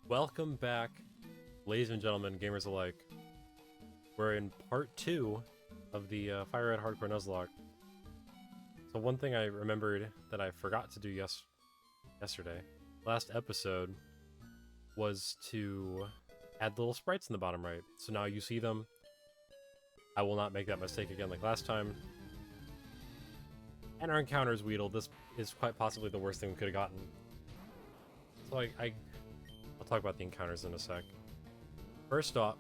Welcome back, ladies and gentlemen, gamers alike. We're in part 2 of the Firered Hardcore Nuzlocke. So one thing I remembered that I forgot to do yesterday, last episode, was to add the little sprites in the bottom right. So now you see them. I will not make that mistake again like last time. And our encounters, Weedle. This is quite possibly the worst thing we could have gotten. So I'll talk about the encounters in a sec. First off,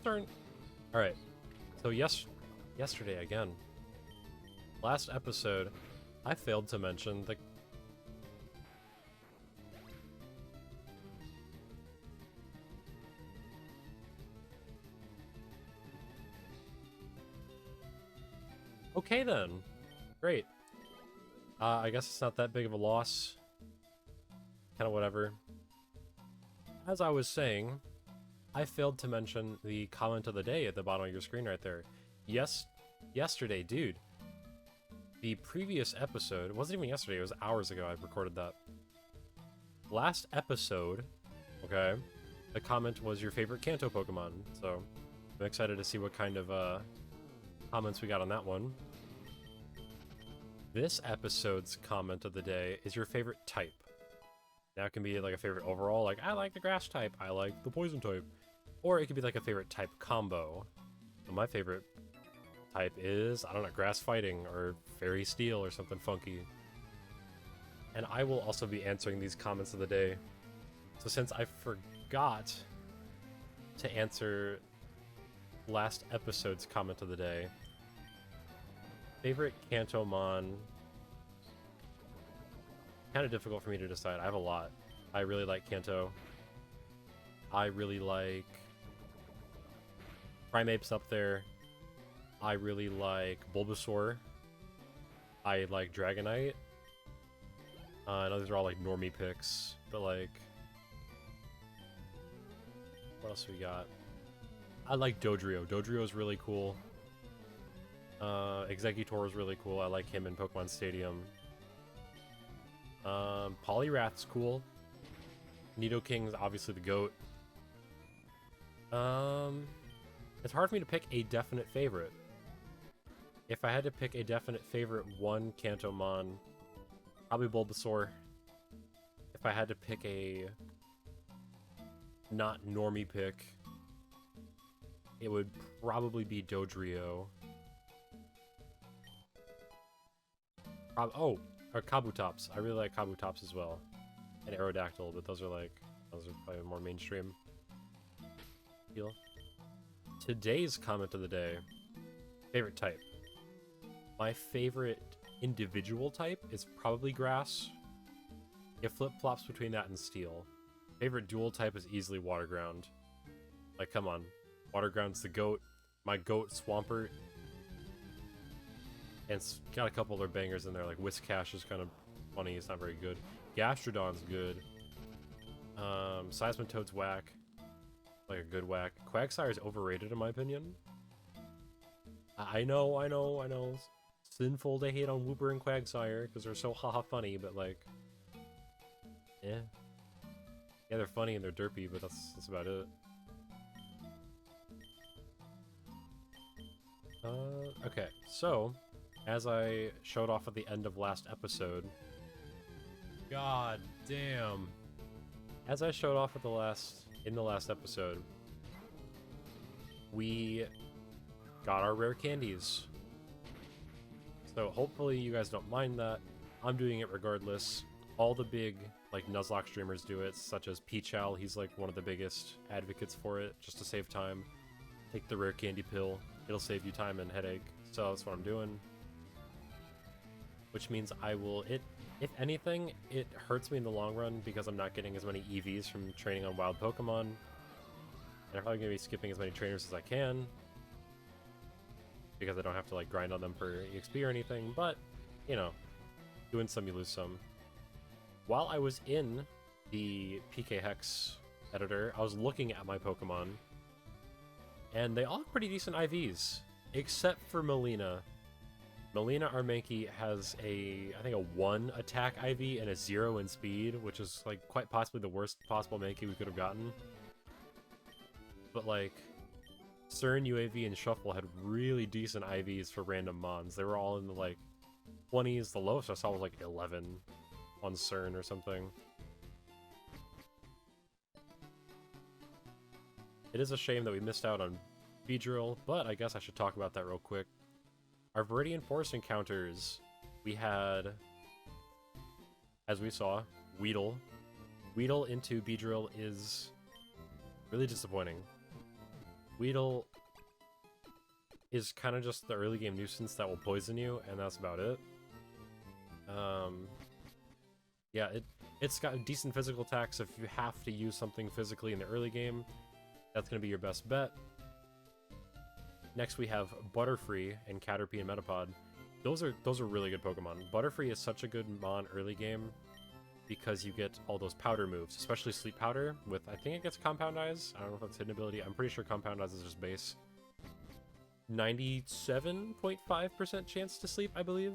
turn. Alright, so yesterday again. Last episode, I failed to mention the... Okay then, great. I guess it's not that big of a loss. Kinda whatever. As I was saying, I failed to mention the comment of the day at the bottom of your screen right there. Yesterday, dude. The previous episode, it wasn't even yesterday, it was hours ago I recorded that. Last episode, okay, the comment was your favorite Kanto Pokemon, so I'm excited to see what kind of comments we got on that one. This episode's comment of the day is your favorite type. Now it can be like a favorite overall, like I like the grass type, I like the poison type. Or it could be like a favorite type combo. So my favorite type is, I don't know, grass fighting or fairy steel or something funky. And I will also be answering these comments of the day. So since I forgot to answer last episode's comment of the day, favorite Kantomon, kind of difficult for me to decide. I have a lot. I really like Kanto. I really like Primape's up there. I really like Bulbasaur. I like Dragonite. I know these are all like normie picks, but like, what else we got? I like Dodrio. Dodrio is really cool. Exeggutor is really cool. I like him in Pokemon Stadium. Poliwrath's cool. Nidoking's obviously the GOAT. It's hard for me to pick a definite favorite. If I had to pick a definite favorite one Kantomon, probably Bulbasaur. If I had to pick a not normie pick, it would probably be Dodrio. Or Kabutops. I really like Kabutops as well. And Aerodactyl, but those are probably more mainstream. Heal. Today's comment of the day. Favorite type. My favorite individual type is probably grass. It flip-flops between that and steel. Favorite dual type is easily water ground. Like, come on. Water ground's the GOAT. My GOAT, Swampert. And it's got a couple other bangers in there, like Whiscash is kind of funny, it's not very good. Gastrodon's good. Seismitoad's whack. Like a good whack. Quagsire's overrated in my opinion. I know. Sinful to hate on Wooper and Quagsire, because they're so haha funny, but like... Yeah, they're funny and they're derpy, but that's about it. Okay, so... As I showed off at the end of last episode... God damn! As I showed off at in the last episode, we got our rare candies. So hopefully you guys don't mind that. I'm doing it regardless. All the big, like, Nuzlocke streamers do it, such as Peachal. He's, like, one of the biggest advocates for it, just to save time. Take the rare candy pill. It'll save you time and headache. So that's what I'm doing. Which means I will, if anything, it hurts me in the long run because I'm not getting as many EVs from training on wild Pokemon. And I'm probably going to be skipping as many trainers as I can. Because I don't have to, like, grind on them for EXP or anything, but, you know, you win some, you lose some. While I was in the PK Hex editor, I was looking at my Pokemon, and they all have pretty decent IVs, except for Melina. Melina, our Mankey, has I think a 1 attack IV and a 0 in speed, which is, like, quite possibly the worst possible Mankey we could have gotten. But, like, CERN, UAV, and Shuffle had really decent IVs for random mons. They were all in the, like, 20s. The lowest I saw was, like, 11 on CERN or something. It is a shame that we missed out on Beedrill, but I guess I should talk about that real quick. Our Viridian Forest encounters, we had, as we saw, Weedle. Weedle into Beedrill is really disappointing. Weedle is kind of just the early game nuisance that will poison you, and that's about it. Yeah, it's got decent physical attacks. If you have to use something physically in the early game, that's going to be your best bet. Next we have Butterfree and Caterpie and Metapod. Those are really good Pokemon. Butterfree is such a good mon early game because you get all those powder moves, especially Sleep Powder with, I think it gets Compound Eyes. I don't know if that's hidden ability. I'm pretty sure Compound Eyes is just base. 97.5% chance to sleep, I believe.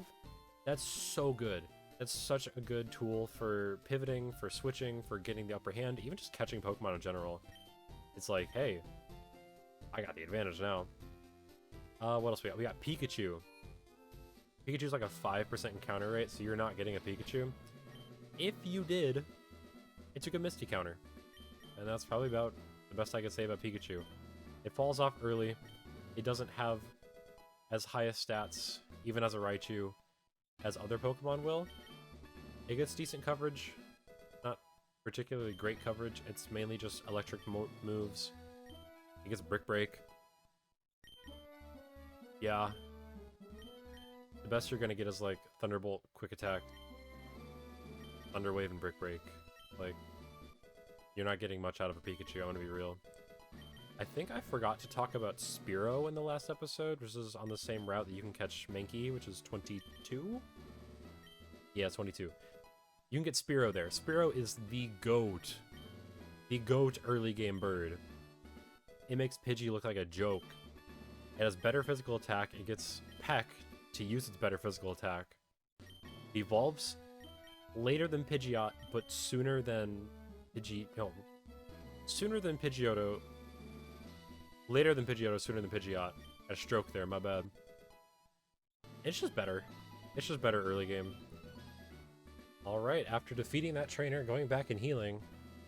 That's so good. That's such a good tool for pivoting, for switching, for getting the upper hand, even just catching Pokemon in general. It's like, hey, I got the advantage now. What else we got? We got Pikachu. Pikachu's like a 5% encounter rate, so you're not getting a Pikachu. If you did, it took a Misty counter. And that's probably about the best I could say about Pikachu. It falls off early. It doesn't have as high a stats, even as a Raichu, as other Pokemon will. It gets decent coverage. Not particularly great coverage. It's mainly just electric moves. It gets Brick Break. Yeah. The best you're gonna get is like Thunderbolt, Quick Attack, Thunder Wave, and Brick Break. Like, you're not getting much out of a Pikachu, I'm gonna be real. I think I forgot to talk about Spearow in the last episode, which is on the same route that you can catch Mankey, which is 22? Yeah, 22. You can get Spearow there. Spearow is the GOAT. The GOAT early game bird. It makes Pidgey look like a joke. It has better physical attack. It gets Peck to use its better physical attack. It evolves later than Pidgeot, but sooner than sooner than Pidgeotto. Later than Pidgeotto, sooner than Pidgeot. A stroke there, my bad. It's just better. It's just better early game. Alright, after defeating that trainer, going back and healing,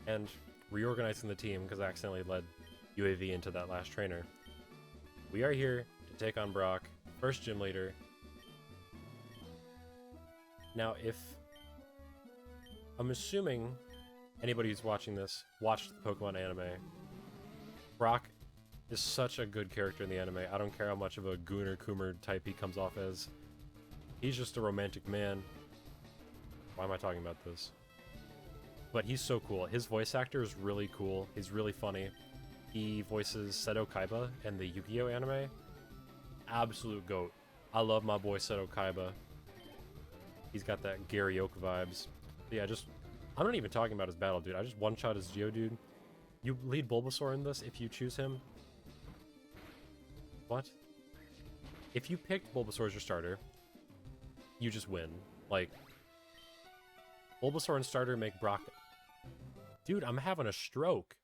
and reorganizing the team, because I accidentally led UAV into that last trainer, we are here to take on Brock, first gym leader. Now, I'm assuming anybody who's watching this watched the Pokemon anime. Brock is such a good character in the anime. I don't care how much of a Gooner Coomer type he comes off as. He's just a romantic man. Why am I talking about this? But he's so cool. His voice actor is really cool. He's really funny. He voices Seto Kaiba in the Yu-Gi-Oh anime. Absolute GOAT. I love my boy Seto Kaiba. He's got that Gary Oak vibes. But yeah, I'm not even talking about his battle, dude. I just one-shot his Geodude. You lead Bulbasaur in this if you choose him. What? If you picked Bulbasaur as your starter, you just win. Like, Bulbasaur and starter make Brock... Dude, I'm having a stroke.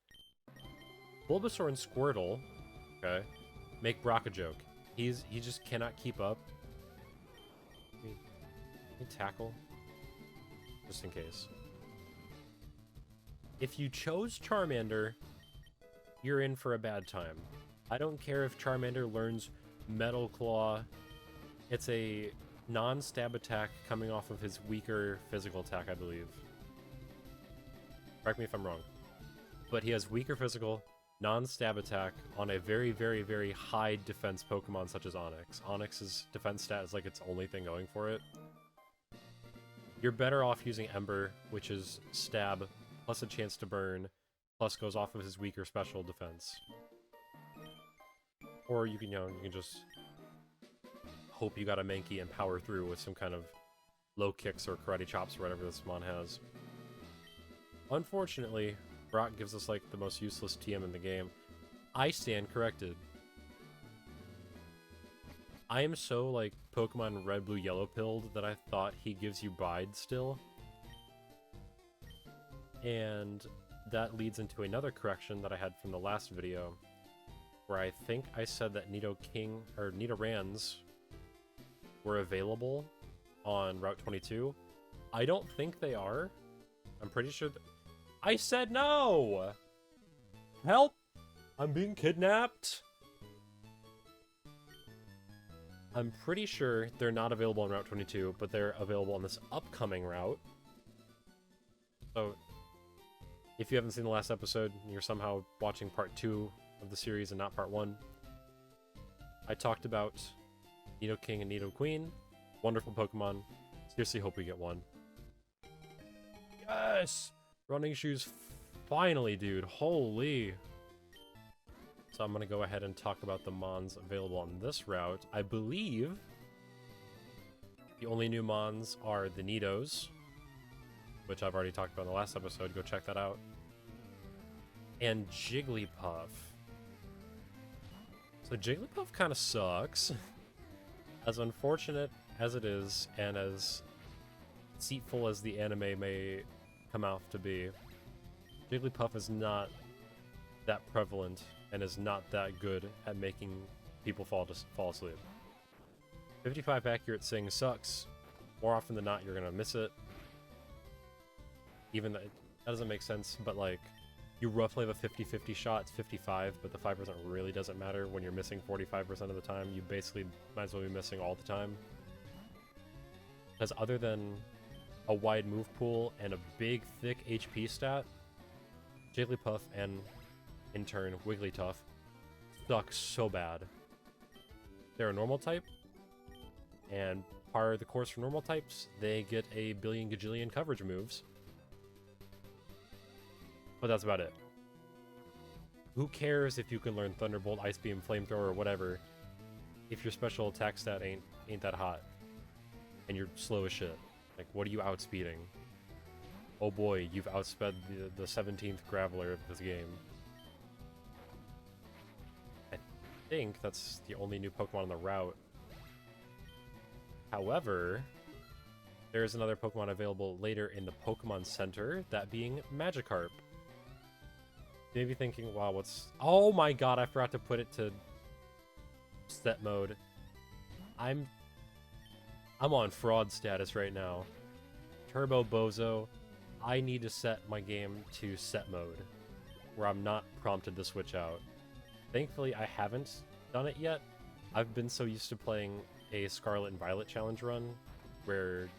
Bulbasaur and Squirtle, okay, make Brock a joke. He just cannot keep up. Can you tackle? Just in case. If you chose Charmander, you're in for a bad time. I don't care if Charmander learns Metal Claw. It's a non-stab attack coming off of his weaker physical attack, I believe. Correct me if I'm wrong. But he has weaker physical, non-stab attack on a very, very, very high defense Pokemon such as Onix. Onix's defense stat is like its only thing going for it. You're better off using Ember, which is stab, plus a chance to burn, plus goes off of his weaker special defense. Or you can, you can just hope you got a Mankey and power through with some kind of low kicks or karate chops or whatever this mon has. Unfortunately, Brock gives us like the most useless TM in the game. I stand corrected. I am so, like, Pokemon Red, Blue, Yellow pilled that I thought he gives you Bide still. And that leads into another correction that I had from the last video, where I think I said that Nidorans were available on Route 22. I don't think they are. I'm pretty sure I said no! Help! I'm being kidnapped! I'm pretty sure they're not available on Route 22, but they're available on this upcoming route. So, if you haven't seen the last episode, and you're somehow watching part 2 of the series and not part 1, I talked about Nidoking and Nidoqueen. Wonderful Pokemon. Seriously hope we get one. Yes! Running shoes, finally, dude. Holy. So I'm going to go ahead and talk about the Mons available on this route. I believe the only new Mons are the Nidos, which I've already talked about in the last episode. Go check that out. And Jigglypuff. So Jigglypuff kind of sucks. As unfortunate as it is, and as deceitful as the anime may come out to be, Jigglypuff is not that prevalent and is not that good at making people fall asleep. 55 accurate Sing sucks. More often than not, you're gonna miss it. Even that doesn't make sense, but like, you roughly have a 50-50 shot. It's 55, but the 5% really doesn't matter when you're missing 45% of the time. You basically might as well be missing all the time. Because other than a wide move pool and a big, thick HP stat, Jigglypuff and, in turn, Wigglytuff suck so bad. They're a normal type, and part of the course for normal types, they get a billion gajillion coverage moves. But that's about it. Who cares if you can learn Thunderbolt, Ice Beam, Flamethrower, or whatever, if your special attack stat ain't that hot, and you're slow as shit? Like, what are you outspeeding? Oh boy, you've outsped the 17th Graveler of this game. I think that's the only new Pokemon on the route. However, there's another Pokemon available later in the Pokemon Center, that being Magikarp. You may be thinking, wow, what's... Oh my god, I forgot to put it to set mode. I'm on fraud status right now. Turbo Bozo, I need to set my game to set mode, where I'm not prompted to switch out. Thankfully, I haven't done it yet. I've been so used to playing a Scarlet and Violet challenge run, where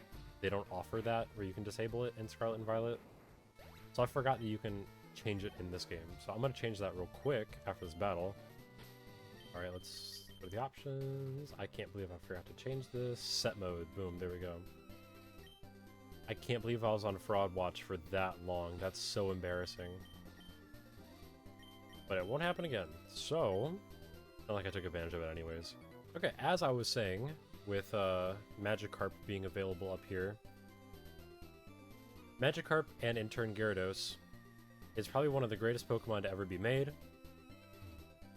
they don't offer that, where you can disable it in Scarlet and Violet. So I forgot that you can change it in this game. So I'm going to change that real quick after this battle. Alright, let's go to the options. I can't believe I forgot to change this. Set mode. Boom, there we go. I can't believe I was on Fraud Watch for that long. That's so embarrassing. But it won't happen again. So, not like I took advantage of it anyways. Okay, as I was saying, with Magikarp being available up here, Magikarp and in turn Gyarados is probably one of the greatest Pokemon to ever be made.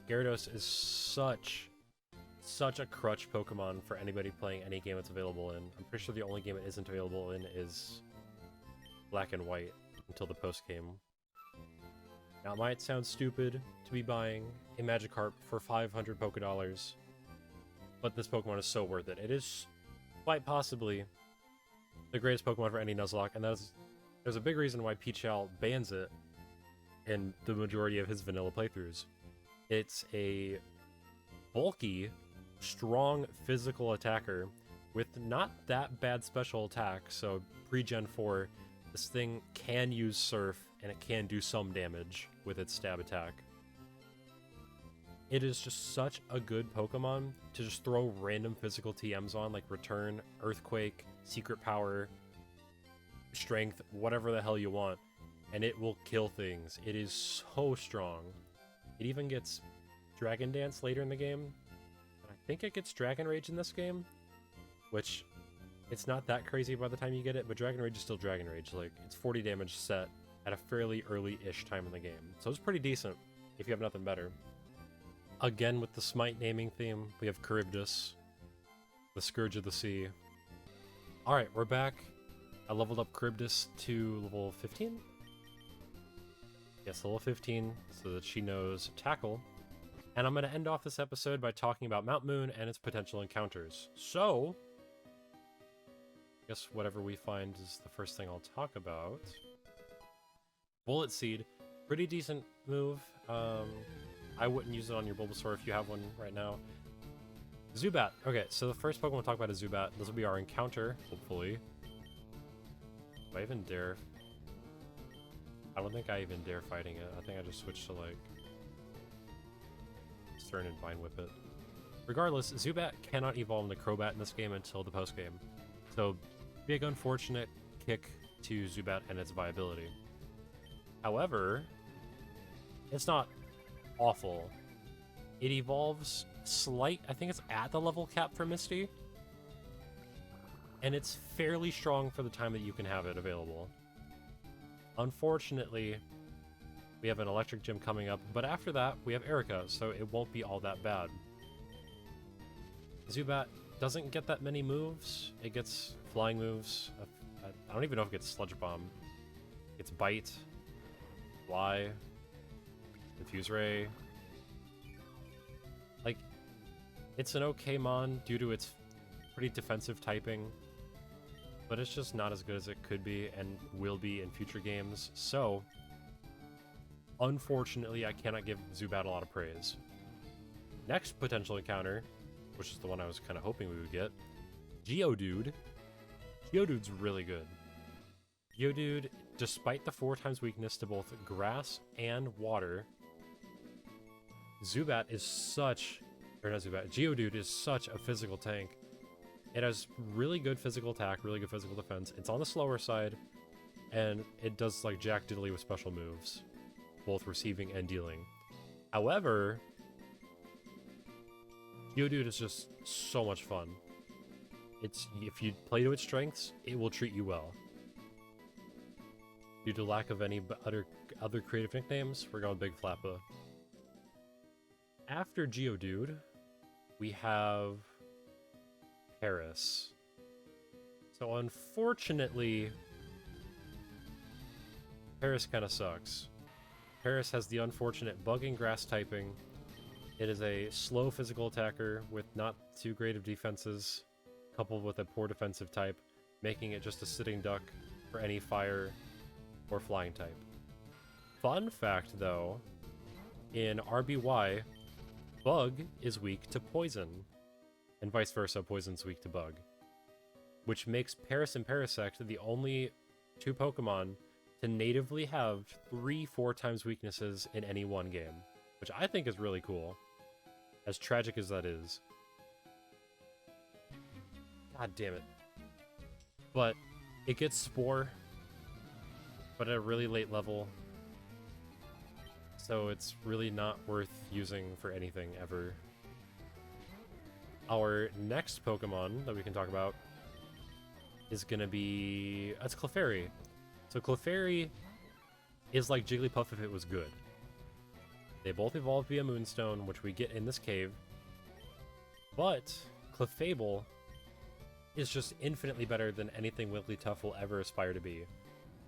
Gyarados is such a crutch Pokemon for anybody playing any game it's available in. I'm pretty sure the only game it isn't available in is Black and White until the post game. Now, it might sound stupid to be buying a Magikarp for 500 Pokédollars, but this Pokemon is so worth it. It is quite possibly the greatest Pokemon for any Nuzlocke, and there's a big reason why Pichal bans it in the majority of his vanilla playthroughs. It's a bulky, strong physical attacker with not that bad special attack, so pre-Gen 4, this thing can use Surf, and it can do some damage with its stab attack. It is just such a good Pokemon to just throw random physical TMs on, like Return, Earthquake, Secret Power, Strength, whatever the hell you want, and it will kill things. It is so strong. It even gets Dragon Dance later in the game, and I think it gets Dragon Rage in this game, which it's not that crazy by the time you get it, but Dragon Rage is still Dragon Rage. Like, it's 40 damage set at a fairly early-ish time in the game, so it's pretty decent if you have nothing better. Again, with the Smite naming theme, we have Charybdis, The Scourge of the Sea. Alright, we're back. I leveled up Charybdis to level 15? Yes, level 15, so that she knows Tackle. And I'm going to end off this episode by talking about Mount Moon and its potential encounters. So, I guess whatever we find is the first thing I'll talk about. Bullet Seed. Pretty decent move. I wouldn't use it on your Bulbasaur if you have one right now. Zubat. Okay, so the first Pokemon we'll talk about is Zubat. This will be our encounter, hopefully. Do I even dare? I don't think I even dare fighting it. I think I just switched to, like, Stern and Vine Whip it. Regardless, Zubat cannot evolve into Crobat in this game until the post-game. So, big unfortunate kick to Zubat and its viability. However, it's not awful. It evolves I think it's at the level cap for Misty. And it's fairly strong for the time that you can have it available. Unfortunately, we have an Electric Gym coming up, but after that, we have Erica, so it won't be all that bad. Zubat doesn't get that many moves. It gets flying moves. I don't even know if it gets Sludge Bomb. It's Bite, Fly, Infuse Ray. Like, it's an okay mon due to its pretty defensive typing, but it's just not as good as it could be and will be in future games. So, unfortunately, I cannot give Zubat a lot of praise. Next potential encounter, which is the one I was kind of hoping we would get, Geodude. Geodude's really good. Geodude, despite the 4x weakness to both grass and water, Zubat is such... Or not Zubat, Geodude is such a physical tank. It has really good physical attack, really good physical defense. It's on the slower side, and it does like Jack Diddley with special moves, both receiving and dealing. However, Geodude is just so much fun. If you play to its strengths, it will treat you well. Due to lack of any other creative nicknames, we're going Big Flappa. After Geodude, we have Paris. So unfortunately, Paris kind of sucks. Paris has the unfortunate bug and grass typing. It is a slow physical attacker with not too great of defenses, coupled with a poor defensive type, making it just a sitting duck for any fire or flying type. Fun fact though, in RBY, Bug is weak to Poison, and vice versa, Poison's weak to Bug. Which makes Paris and Parasect the only two Pokemon to natively have 3 4x weaknesses in any one game, which I think is really cool, as tragic as that is. God damn it. But it gets Spore, but at a really late level, so it's really not worth using for anything ever. Our next Pokemon that we can talk about is gonna be... it's Clefairy. So Clefairy is like Jigglypuff if it was good. They both evolved via Moonstone, which we get in this cave. But Clefable is just infinitely better than anything Wigglytuff will ever aspire to be.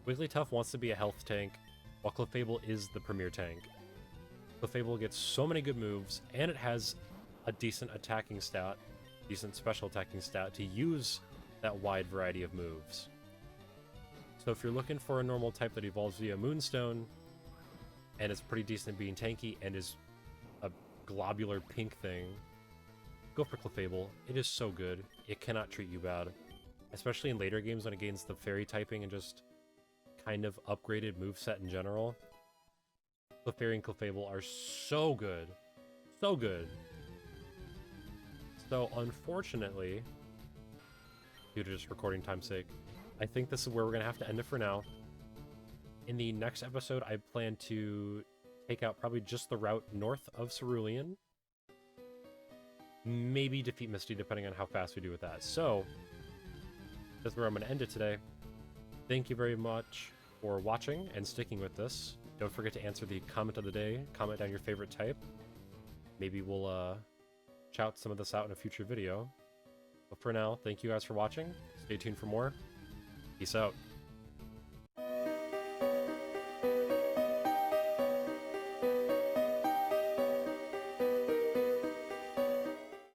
Wigglytuff wants to be a health tank, while Clefable is the premier tank. Clefable gets so many good moves, and it has a decent attacking stat, decent special attacking stat to use that wide variety of moves. So if you're looking for a normal type that evolves via Moonstone, and is pretty decent at being tanky, and is a globular pink thing, go for Clefable. It is so good. It cannot treat you bad. Especially in later games when it gains the fairy typing and just kind of upgraded moveset in general. Clefairy and Clefable are so good. So good. So unfortunately, due to just recording time's sake, I think this is where we're going to have to end it for now. In the next episode, I plan to take out probably just the route north of Cerulean. Maybe defeat Misty, depending on how fast we do with that. So, that's where I'm going to end it today. Thank you very much for watching and sticking with this. Don't forget to answer the comment of the day. Comment down your favorite type. Maybe we'll shout some of this out in a future video. But for now, thank you guys for watching. Stay tuned for more. Peace out.